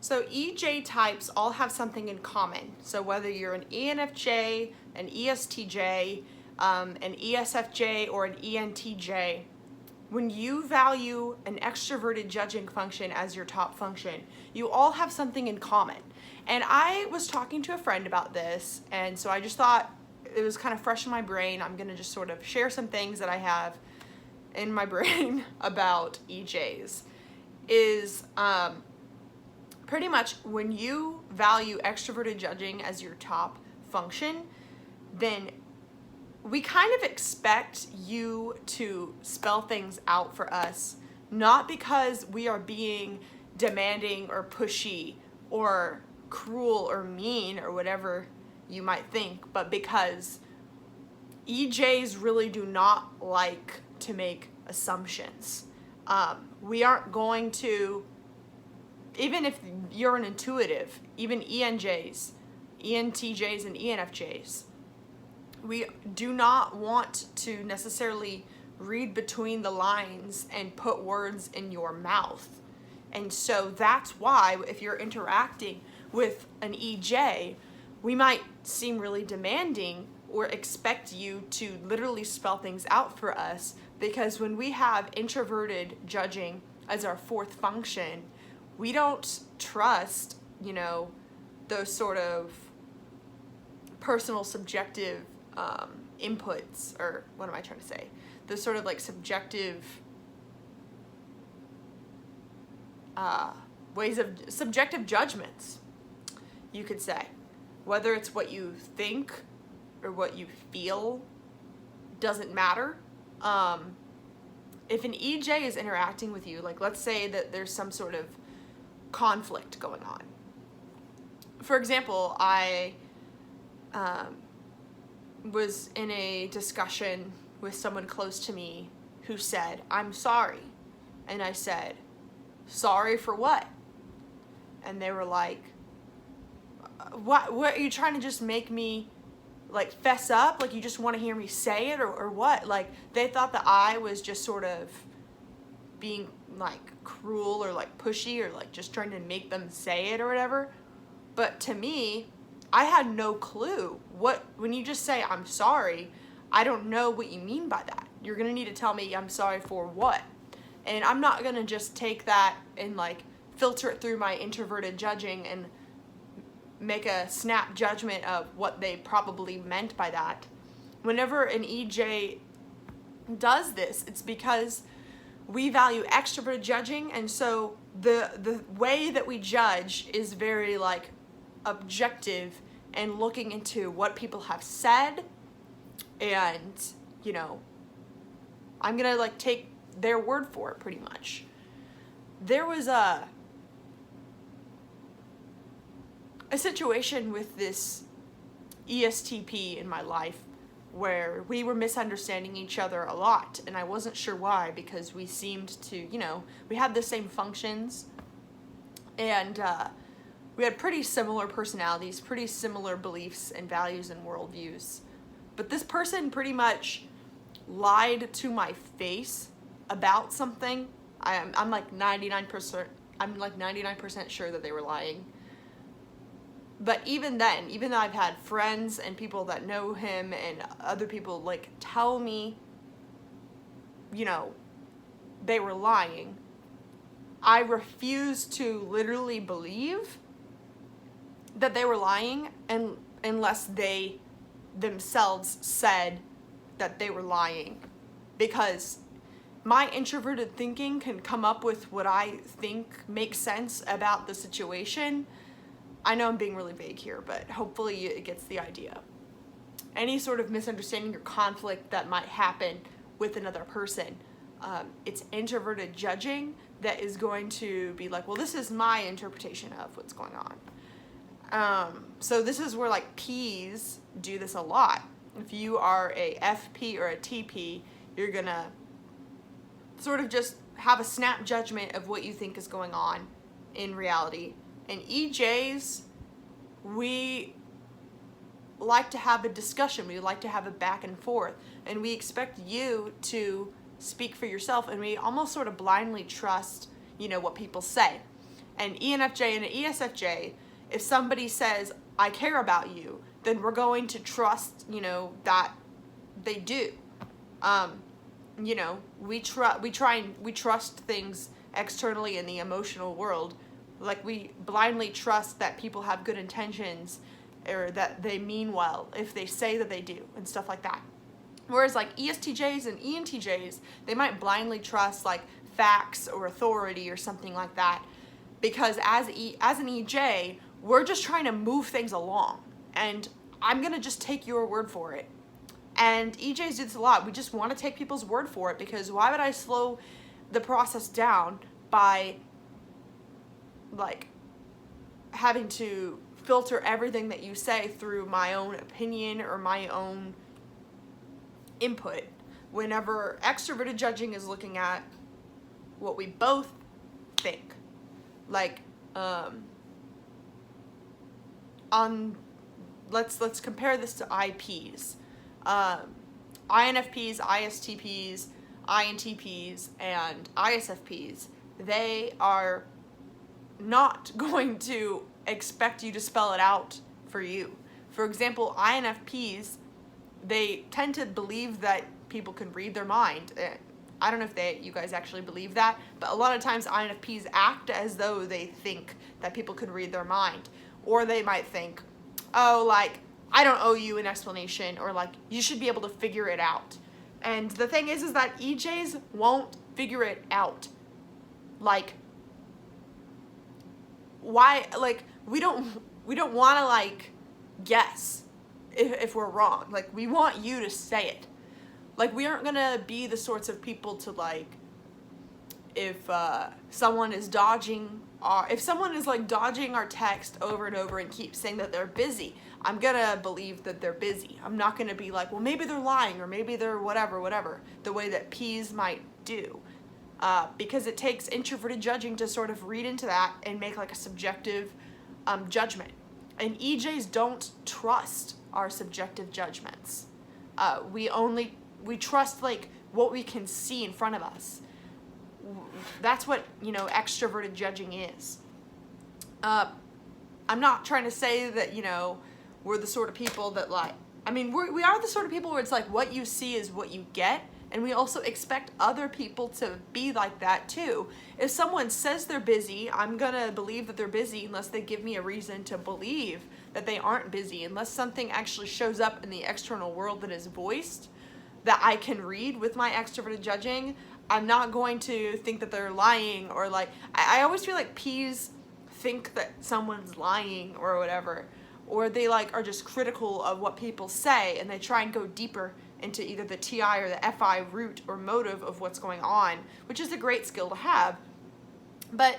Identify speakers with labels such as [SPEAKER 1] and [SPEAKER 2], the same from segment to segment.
[SPEAKER 1] So EJ types all have something in common. So whether you're an ENFJ, an ESTJ, an ESFJ, or an ENTJ, when you value an extroverted judging function as your top function, you all have something in common. And I was talking to a friend about this, and so I just thought it was kind of fresh in my brain. I'm gonna just sort of share some things that I have in my brain about EJs. Pretty much when you value extroverted judging as your top function, then we kind of expect you to spell things out for us, not because we are being demanding or pushy or cruel or mean or whatever you might think, but because EJs really do not like to make assumptions. We aren't going to, even if you're an intuitive, even ENJs, ENTJs, and ENFJs, we do not want to necessarily read between the lines and put words in your mouth. And so that's why if you're interacting with an EJ, we might seem really demanding or expect you to literally spell things out for us, because when we have introverted judging as our fourth function, we don't trust, those sort of personal subjective inputs, or what am I trying to say? Those sort of like subjective subjective judgments, you could say. Whether it's what you think or what you feel doesn't matter. If an EJ is interacting with you, like let's say that there's some sort of conflict going on. For example, I was in a discussion with someone close to me who said, "I'm sorry." And I said, "Sorry for what?" And they were like, what are you trying to just make me like fess up? Like you just want to hear me say it, or what? Like they thought that I was just sort of being like cruel or like pushy or like just trying to make them say it or whatever. But to me, I had no clue when you just say "I'm sorry," I don't know what you mean by that. You're gonna need to tell me I'm sorry for what. And I'm not gonna just take that and like filter it through my introverted judging and make a snap judgment of what they probably meant by that. Whenever an EJ does this, it's because we value extroverted judging, and so the way that we judge is very like objective and looking into what people have said, and I'm gonna like take their word for it pretty much. There was a situation with this ESTP in my life where we were misunderstanding each other a lot, and I wasn't sure why, because we seemed to, we had the same functions, and we had pretty similar personalities, pretty similar beliefs and values and worldviews. But this person pretty much lied to my face about something. I'm like 99% sure that they were lying. But even then, even though I've had friends and people that know him and other people like tell me, they were lying, I refuse to literally believe that they were lying unless they themselves said that they were lying. Because my introverted thinking can come up with what I think makes sense about the situation. I know I'm being really vague here, but hopefully it gets the idea. Any sort of misunderstanding or conflict that might happen with another person, it's introverted judging that is going to be like, well, this is my interpretation of what's going on. So this is where like P's do this a lot. If you are a FP or a TP, you're gonna sort of just have a snap judgment of what you think is going on in reality. And EJs, we like to have a discussion. We like to have a back and forth. And we expect you to speak for yourself. And we almost sort of blindly trust, what people say. An ENFJ and an ESFJ, if somebody says, I care about you, then we're going to trust, you know, that they do. You know, we trust things externally in the emotional world. Like, we blindly trust that people have good intentions or that they mean well if they say that they do and stuff like that. Whereas like ESTJs and ENTJs, they might blindly trust like facts or authority or something like that, because as an EJ, we're just trying to move things along, and I'm gonna just take your word for it. And EJs do this a lot. We just want to take people's word for it, because why would I slow the process down by like having to filter everything that you say through my own opinion or my own input, whenever extroverted judging is looking at what we both think. Like, let's compare this to IPs. INFPs, ISTPs, INTPs, and ISFPs, they are not going to expect you to spell it out for you. For example, INFPs, they tend to believe that people can read their mind. I don't know if you guys actually believe that, but a lot of times INFPs act as though they think that people could read their mind. Or they might think, oh, like, I don't owe you an explanation, or like, you should be able to figure it out. And the thing is that EJs won't figure it out. Like, why, like, we don't want to like guess if we're wrong. Like, we want you to say it. Like, we aren't gonna be the sorts of people to like, if someone is dodging our text over and over and keep saying that they're busy, I'm gonna believe that they're busy. I'm not gonna be like, well, maybe they're lying, or maybe they're whatever, the way that Ps might do. Because it takes introverted judging to sort of read into that and make like a subjective judgment. And EJs don't trust our subjective judgments. We trust like what we can see in front of us. That's what, you know, extroverted judging is. I'm not trying to say that, you know, we're the sort of people that like, I mean, we are the sort of people where it's like what you see is what you get. And we also expect other people to be like that too. If someone says they're busy, I'm gonna believe that they're busy unless they give me a reason to believe that they aren't busy, unless something actually shows up in the external world that is voiced that I can read with my extroverted judging. I'm not going to think that they're lying, or like, I always feel like Ps think that someone's lying or whatever, or they like are just critical of what people say, and they try and go deeper into either the TI or the FI root or motive of what's going on, which is a great skill to have. But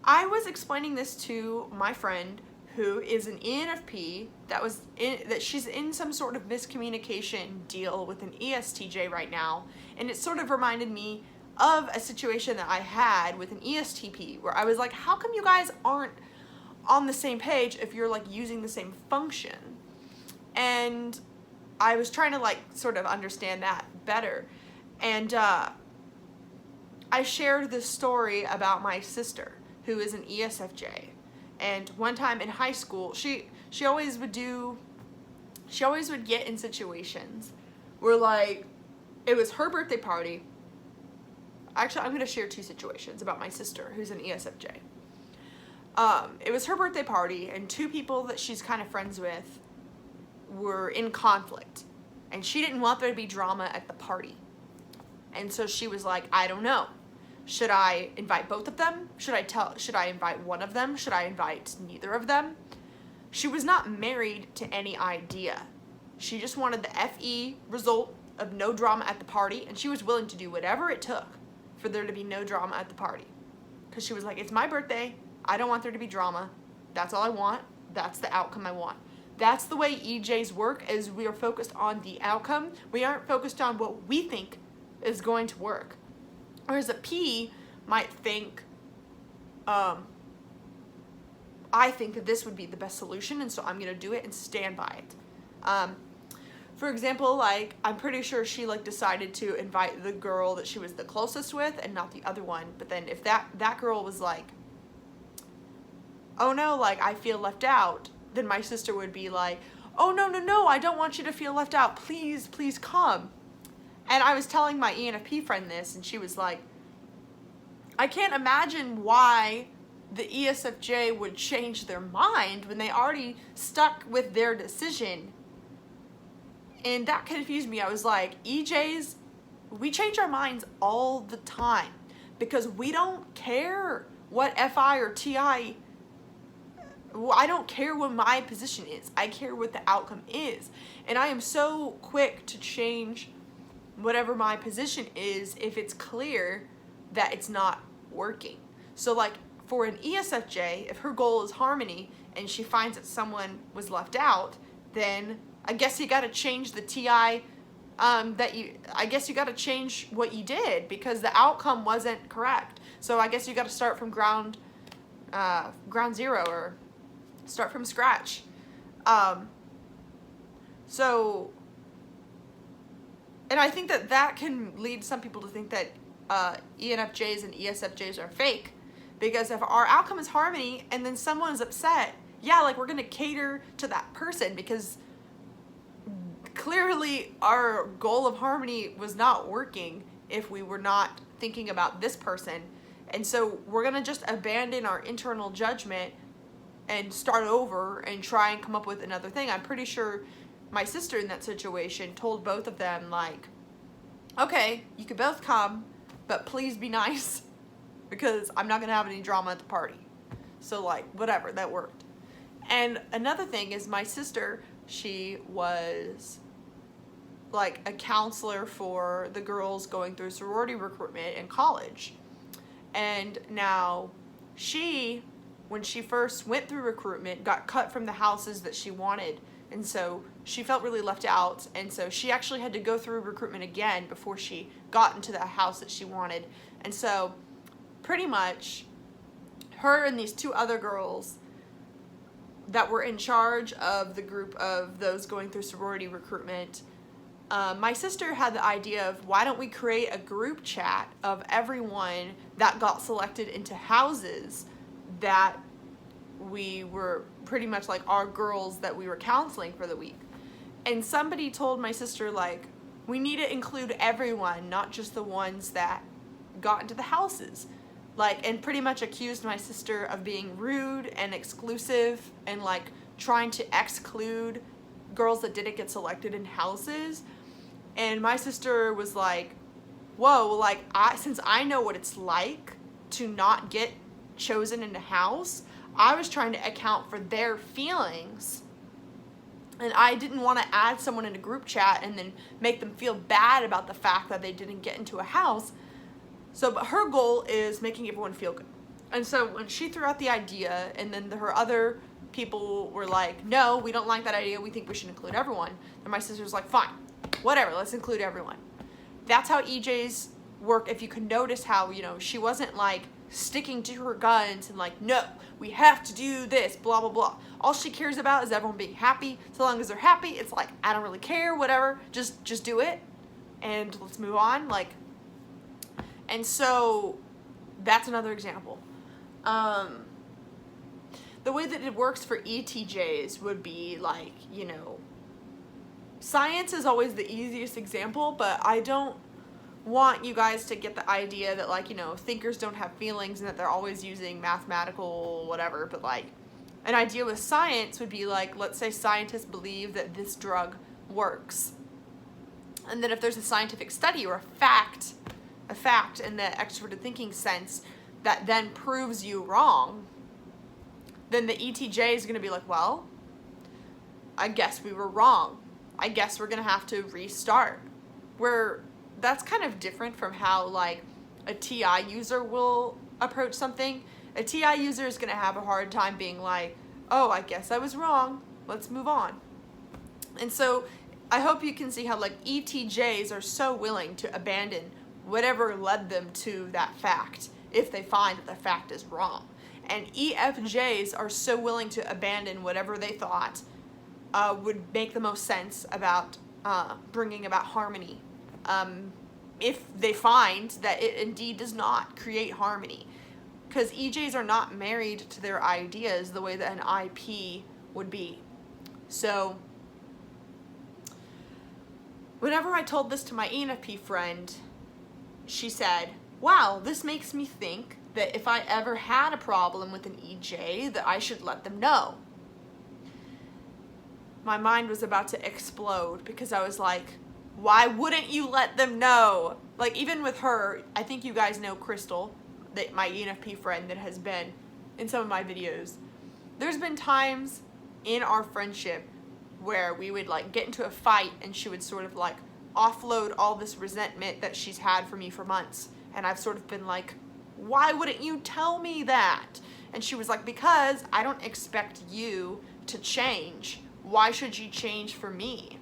[SPEAKER 1] I was explaining this to my friend who is an ENFP that she's in some sort of miscommunication deal with an ESTJ right now, and it sort of reminded me of a situation that I had with an ESTP where I was like, how come you guys aren't on the same page if you're like using the same function? And I was trying to like sort of understand that better. And I shared this story about my sister who is an ESFJ. And one time in high school, she always would get in situations where like, it was her birthday party. Actually, I'm going to share two situations about my sister who's an ESFJ. It was her birthday party, and two people that she's kind of friends with were in conflict, and she didn't want there to be drama at the party. And so she was like, I don't know. Should I invite both of them? Should I invite one of them? Should I invite neither of them? She was not married to any idea. She just wanted the FE result of no drama at the party, and she was willing to do whatever it took for there to be no drama at the party. Because she was like, it's my birthday. I don't want there to be drama. That's all I want. That's the outcome I want. That's the way EJs work, is we are focused on the outcome. We aren't focused on what we think is going to work. Whereas a P might think, I think that this would be the best solution, and so I'm going to do it and stand by it. For example, like, I'm pretty sure she like decided to invite the girl that she was the closest with and not the other one. But then if that girl was like, oh no, like I feel left out, then my sister would be like, oh no, no, no, I don't want you to feel left out. Please, please come. And I was telling my ENFP friend this, and she was like, I can't imagine why the ESFJ would change their mind when they already stuck with their decision. And that confused me. I was like, EJs, we change our minds all the time because we don't care what FI or TI. I don't care what my position is. I care what the outcome is. And I am so quick to change whatever my position is if it's clear that it's not working. So like for an ESFJ, if her goal is harmony and she finds that someone was left out, then I guess you got to change the TI I guess you got to change what you did because the outcome wasn't correct. So I guess you got to start from ground zero or start from scratch. And I think that can lead some people to think that ENFJs and ESFJs are fake, because if our outcome is harmony and then someone's upset, yeah, like we're gonna cater to that person because clearly our goal of harmony was not working if we were not thinking about this person. And so we're gonna just abandon our internal judgment and start over and try and come up with another thing. I'm pretty sure my sister in that situation told both of them, like, okay, you can both come, but please be nice because I'm not gonna have any drama at the party. So like, whatever, that worked. And another thing is my sister, she was like a counselor for the girls going through sorority recruitment in college. And now she, when she first went through recruitment, got cut from the houses that she wanted. And so she felt really left out. And so she actually had to go through recruitment again before she got into the house that she wanted. And so pretty much her and these two other girls that were in charge of the group of those going through sorority recruitment, my sister had the idea of, why don't we create a group chat of everyone that got selected into houses that we were pretty much like our girls that we were counseling for the week. And somebody told my sister, like, we need to include everyone, not just the ones that got into the houses. Like, and pretty much accused my sister of being rude and exclusive and like trying to exclude girls that didn't get selected in houses. And my sister was like, whoa, like, since I know what it's like to not get chosen in a house, I was trying to account for their feelings. And I didn't want to add someone in a group chat and then make them feel bad about the fact that they didn't get into a house. So, but her goal is making everyone feel good. And so when she threw out the idea, and then her other people were like, no, we don't like that idea, we think we should include everyone. And my sister's like, fine, whatever, let's include everyone. That's how EJs work. If you can notice how, you know, she wasn't like sticking to her guns and like, no, we have to do this, blah, blah, blah. All she cares about is everyone being happy. So long as they're happy, it's like, I don't really care, whatever, just do it and let's move on. Like, and so that's another example. The way that it works for ETJs would be like, you know, science is always the easiest example, but I don't want you guys to get the idea that, like, you know, thinkers don't have feelings and that they're always using mathematical whatever. But like, an idea with science would be like, let's say scientists believe that this drug works, and then if there's a scientific study or a fact in the extroverted thinking sense that then proves you wrong, then the ETJ is going to be like, well, I guess we were wrong. I guess we're going to have to restart. Where that's kind of different from how like a TI user will approach something. A TI user is going to have a hard time being like, oh, I guess I was wrong, let's move on. And so I hope you can see how like ETJs are so willing to abandon whatever led them to that fact if they find that the fact is wrong. And EFJs are so willing to abandon whatever they thought would make the most sense about bringing about harmony, if they find that it indeed does not create harmony. because EJs are not married to their ideas the way that an IP would be. So whenever I told this to my ENFP friend, she said, wow, this makes me think that if I ever had a problem with an EJ, that I should let them know. My mind was about to explode because I was like, why wouldn't you let them know? Like, even with her, I think you guys know Crystal, that my ENFP friend that has been in some of my videos. There's been times in our friendship where we would like get into a fight and she would sort of like offload all this resentment that she's had for me for months. And I've sort of been like, why wouldn't you tell me that? And she was like, because I don't expect you to change. Why should you change for me?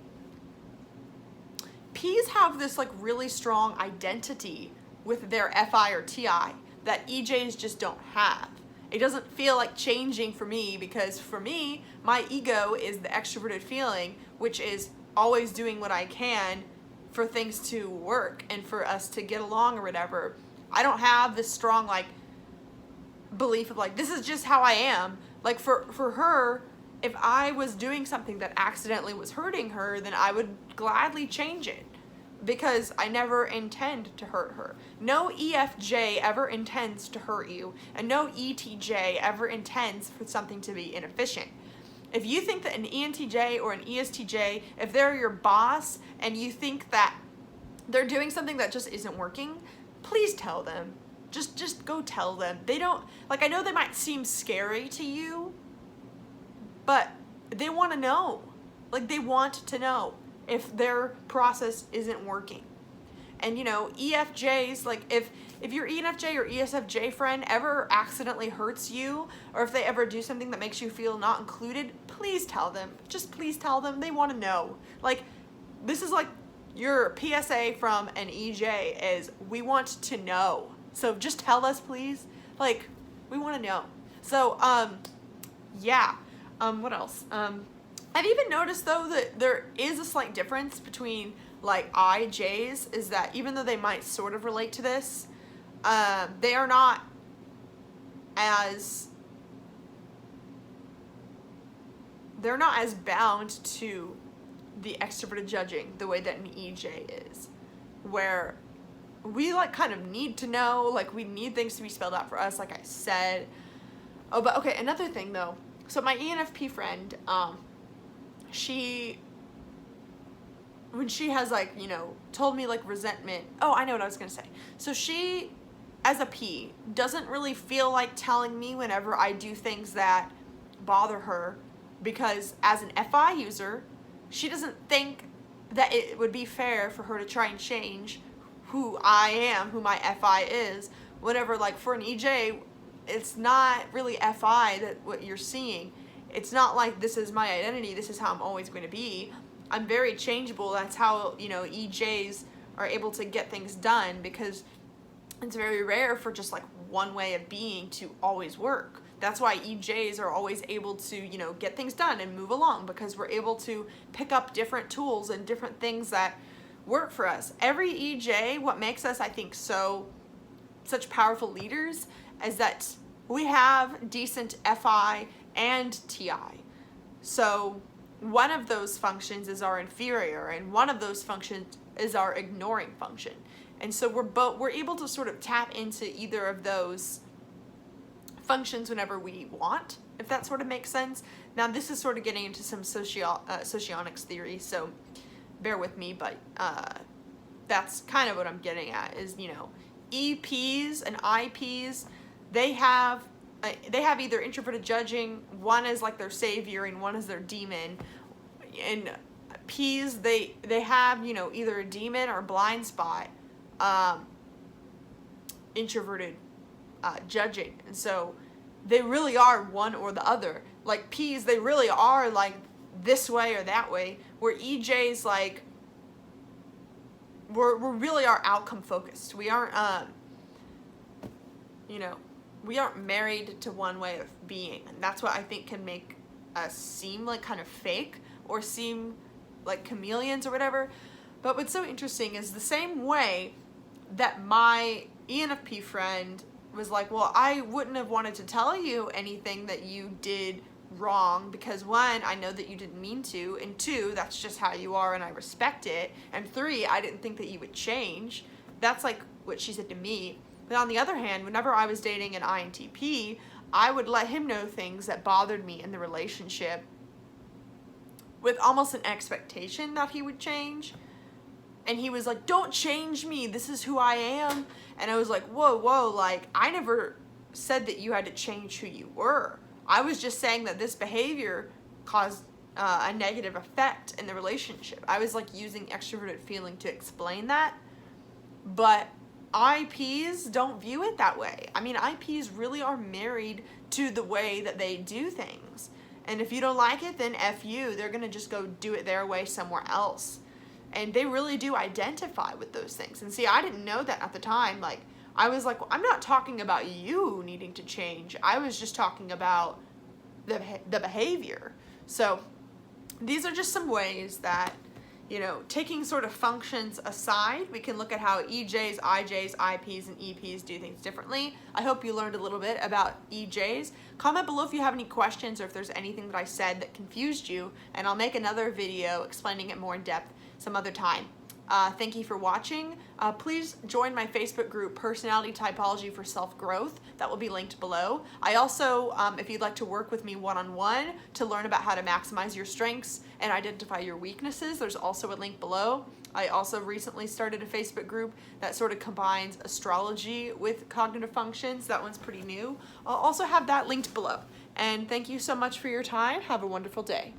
[SPEAKER 1] Ps have this like really strong identity with their FI or TI that EJs just don't have. It doesn't feel like changing for me because for me, my ego is the extroverted feeling, which is always doing what I can for things to work and for us to get along or whatever. I don't have this strong like belief of like, this is just how I am. Like for her, if I was doing something that accidentally was hurting her, then I would gladly change it because I never intend to hurt her. No EFJ ever intends to hurt you, and no ETJ ever intends for something to be inefficient. If you think that an ENTJ or an ESTJ, if they're your boss and you think that they're doing something that just isn't working, please tell them. Just go tell them. They don't, like, I know they might seem scary to you, but they want to know. Like, they want to know if their process isn't working. And, you know, EFJs, like, if your ENFJ or ESFJ friend ever accidentally hurts you, or if they ever do something that makes you feel not included, please tell them. Just please tell them. They want to know. Like, this is like your PSA from an EJ is, we want to know. So just tell us, please. Like, we want to know. So, yeah. What else? I've even noticed, though, that there is a slight difference between, like, IJs, is that even though they might sort of relate to this, they are not as, they're not as bound to the extroverted judging the way that an EJ is, where we, like, kind of need to know, like, we need things to be spelled out for us, like I said. Oh, but, okay, another thing, though. So my ENFP friend, when she has, like, you know, told me, like, resentment. Oh, I know what I was going to say. So she, as a P, doesn't really feel like telling me whenever I do things that bother her, because as an FI user, she doesn't think that it would be fair for her to try and change who I am, who my FI is, whenever, like, for an EJ, it's not really FI that what you're seeing. It's not like this is my identity, this is how I'm always going to be. I'm very changeable. That's how, you know, EJs are able to get things done, because it's very rare for just like one way of being to always work. That's why EJs are always able to, you know, get things done and move along, because we're able to pick up different tools and different things that work for us. Every EJ, what makes us, I think, such powerful leaders is that we have decent FI and TI. So one of those functions is our inferior, and one of those functions is our ignoring function. And so we're able to sort of tap into either of those functions whenever we want, if that sort of makes sense. Now, this is sort of getting into some socionics theory, so bear with me, but that's kind of what I'm getting at is, you know, EPs and IPs, they have either introverted judging, one is like their savior and one is their demon. And Ps, they have, you know, either a demon or blind spot, introverted judging. And so they really are one or the other. Like Ps, they really are like this way or that way, where EJs, like, we're really are outcome focused. We aren't, you know, we aren't married to one way of being. And that's what I think can make us seem like kind of fake or seem like chameleons or whatever. But what's so interesting is the same way that my ENFP friend was like, well, I wouldn't have wanted to tell you anything that you did wrong because 1, I know that you didn't mean to, and 2, that's just how you are and I respect it, and 3, I didn't think that you would change. That's like what she said to me. But on the other hand, whenever I was dating an INTP, I would let him know things that bothered me in the relationship with almost an expectation that he would change. And he was like, don't change me, this is who I am. And I was like, whoa, like, I never said that you had to change who you were. I was just saying that this behavior caused a negative effect in the relationship. I was like using extroverted feeling to explain that. But IPs don't view it that way. I mean, IPs really are married to the way that they do things. And if you don't like it, then F you. They're going to just go do it their way somewhere else. And they really do identify with those things. And see, I didn't know that at the time. Like, I was like, well, I'm not talking about you needing to change. I was just talking about the behavior. So these are just some ways that, you know, taking sort of functions aside, we can look at how EJs, IJs, IPs, and EPs do things differently. I hope you learned a little bit about EJs. Comment below if you have any questions or if there's anything that I said that confused you, and I'll make another video explaining it more in depth some other time. Thank you for watching. Please join my Facebook group, Personality Typology for Self-Growth. That will be linked below. I also, if you'd like to work with me one-on-one to learn about how to maximize your strengths and identify your weaknesses, there's also a link below. I also recently started a Facebook group that sort of combines astrology with cognitive functions. That one's pretty new. I'll also have that linked below. And thank you so much for your time. Have a wonderful day.